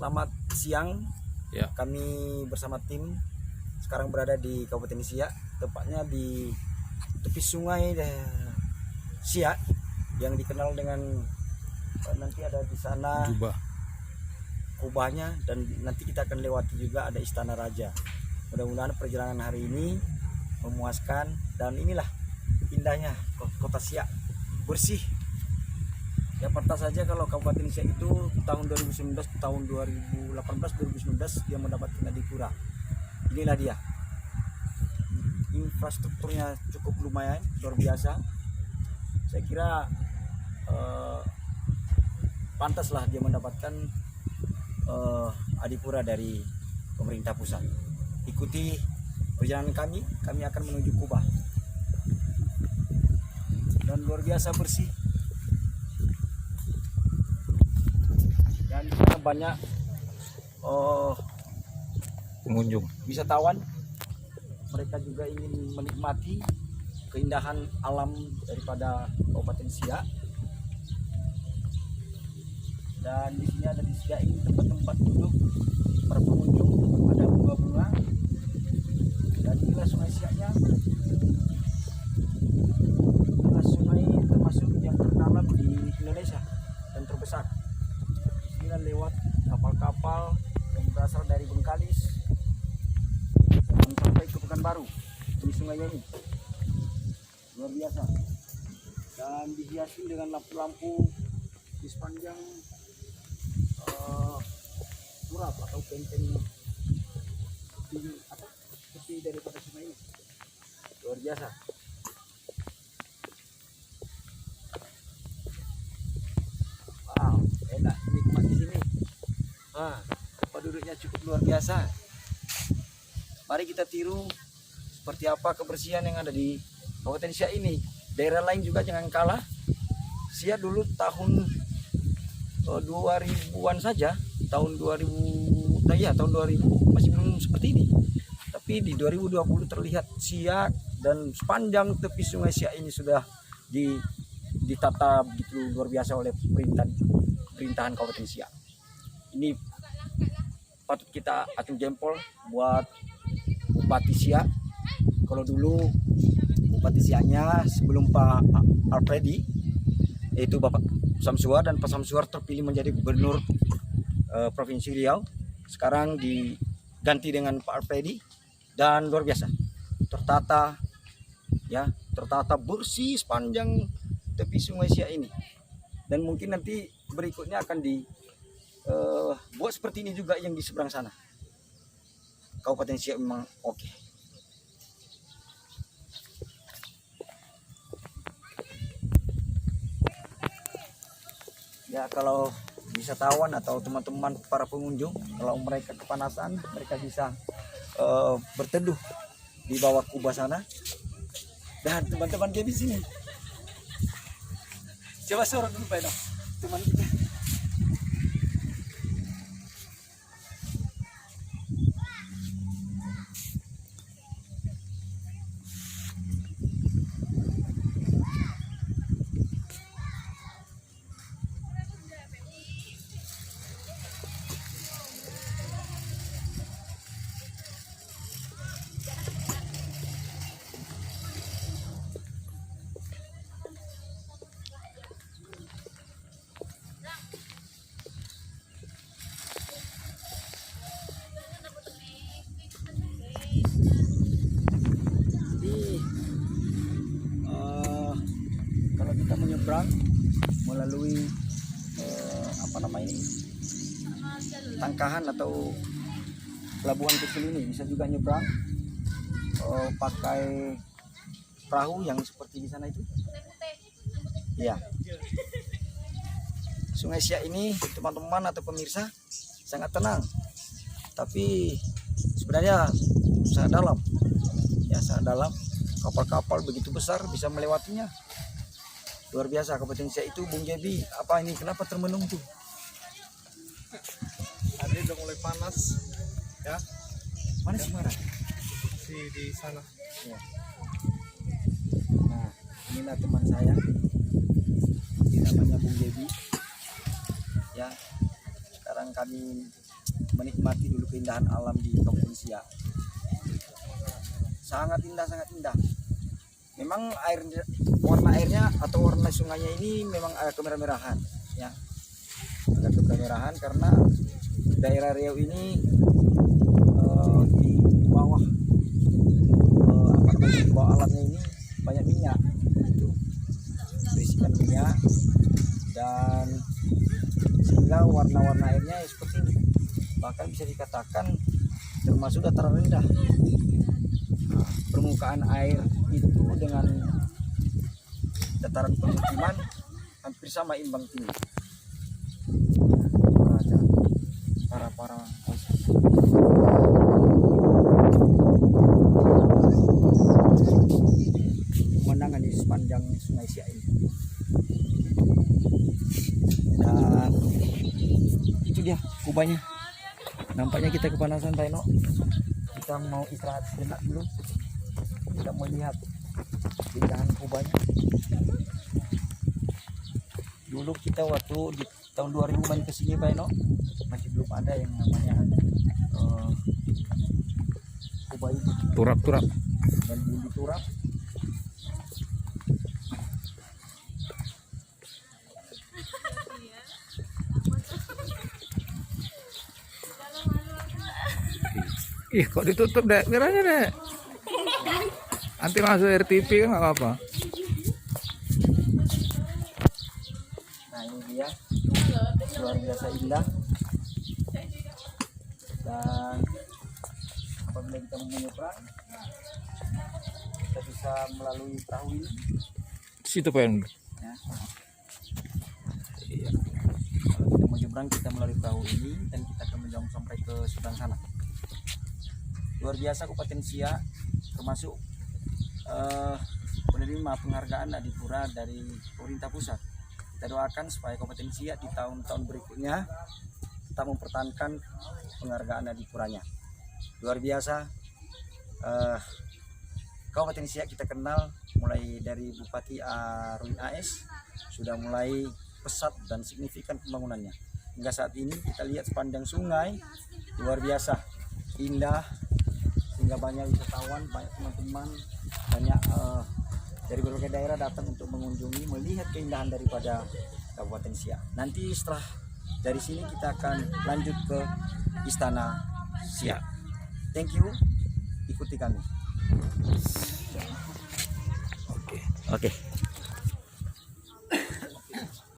Selamat siang. Ya. Kami bersama tim sekarang berada di Kabupaten Siak, tepatnya di tepi sungai Siak yang dikenal dengan nanti ada di sana Jubah. kubahnya, dan nanti kita akan lewati juga ada Istana Raja. Mudah-mudahan perjalanan hari ini memuaskan, dan inilah indahnya kota Siak, bersih. Ya, pantas saja kalau Kabupaten Siak itu tahun 2019, tahun 2018, 2019 dia mendapatkan Adipura. Inilah dia. Infrastrukturnya cukup lumayan, luar biasa. Saya kira pantaslah dia mendapatkan Adipura dari pemerintah pusat. Ikuti perjalanan kami akan menuju Kubah. Dan luar biasa bersih. Dan di sana banyak Pengunjung. wisatawan. Mereka juga ingin menikmati keindahan alam daripada Kabupaten Siak. Dan di sini ada di Siak ini tempat-tempat duduk para pengunjung, ada bunga-bunga. Dan inilah Sungai Siaknya. Inilah sungai termasuk yang terdalam di Indonesia dan terbesar. Inilah lewat kapal-kapal yang berasal dari Bengkalis dan sampai ke Pekanbaru. Ini sungainya ini luar biasa, dan dihiasi dengan lampu-lampu di sepanjang turap atau benteng tepi daripada sungai ini. Luar biasa. Wow, enak nikmat di sini. Tempat duduknya cukup luar biasa. Mari kita tiru seperti apa kebersihan yang ada di Kabupaten Siak ini. Daerah lain juga jangan kalah. Siak dulu tahun 2000-an saja, tahun 2000 masih belum seperti ini. Tapi di 2020 terlihat Siak dan sepanjang tepi sungai Siak ini sudah ditata begitu luar biasa oleh pemerintahan Kabupaten Siak. Ini patut kita acung jempol buat Bupati Siak. Kalau dulu Bupati Siaknya sebelum Pak Alfredi, yaitu Bapak Samsuar, dan Pak Samsuar terpilih menjadi gubernur Provinsi Riau. Sekarang diganti dengan Pak Alfredi, dan luar biasa tertata, ya, tertata bersih sepanjang tepi sungai Siak ini. Dan mungkin nanti berikutnya akan buat seperti ini juga yang di seberang sana. Kabupaten Siak memang oke. Ya, kalau wisatawan atau teman-teman para pengunjung, kalau mereka kepanasan, mereka bisa berteduh di bawah kubah sana. Dan teman-teman dia di sini. Coba sorot dulu Pak, teman kita. Kalau kita menyeberang melalui Tangkahan atau pelabuhan kecil ini, bisa juga nyebrang pakai perahu yang seperti di sana itu. Iya. Sungai Siak ini, teman-teman atau pemirsa, sangat tenang, tapi sebenarnya sangat dalam. Ya, sangat dalam. Kapal-kapal begitu besar bisa melewatinya. Luar biasa Kabupaten Siak itu. Bung Jebi, apa ini? Kenapa termenung tuh? Hari udah mulai panas, ya. Panas di mana? Di sana. Ya. Nah, inilah teman saya, namanya Bung Jebi. Ya, sekarang kami menikmati dulu keindahan alam di Kabupaten Siak. Sangat indah, sangat indah. Memang warna airnya atau warna sungainya ini memang agak kemerah-merahan, ya. Agak kemerah-merahan karena daerah Riau ini di bawah di bawah alamnya ini banyak minyak, itu berisikan minyak, dan sehingga warna-warna airnya seperti ini. Bahkan bisa dikatakan termasuk dataran rendah. Permukaan air itu dengan dataran permukiman hampir sama, imbang tinggi. Para pemandangan di sepanjang Sungai Siak ini. Dan itu dia kubahnya. Nampaknya kita kepanasan, Pak Eno. Kita mau istirahat sejenak dulu. Kita mau lihat keindahan kubahnya. Dulu kita waktu di tahun 2000 main ke sini, Pak Eno, masih belum ada yang namanya kubah itu. Turap-turap. Dan belum diturap. Ih, kok ditutup, Dek? Kiranya, Dek. Nanti masuk RTP kan nggak apa-apa. Nah, ini dia luar biasa indah. Dan apabila kita mau menyeberang, kita bisa melalui perahu ini, Situ pengen. ya. Iya. Kalau kita mau nyebrang, kita melalui perahu ini dan kita akan menjauh sampai ke seberang sana. Luar biasa Kabupaten Siak, termasuk penerima penghargaan Adipura dari pemerintah pusat. Kita doakan supaya Kabupaten Siak di tahun-tahun berikutnya tetap mempertahankan penghargaan Adipuranya. Luar biasa. Kabupaten Siak kita kenal mulai dari Bupati Arwin AS sudah mulai pesat dan signifikan pembangunannya. Hingga saat ini kita lihat sepanjang sungai luar biasa indah, sehingga banyak wisatawan, banyak teman-teman, banyak dari berbagai daerah datang untuk mengunjungi, melihat keindahan daripada Kabupaten Siak. Nanti setelah dari sini kita akan lanjut ke Istana Siak. Thank you, ikuti kami. Oke.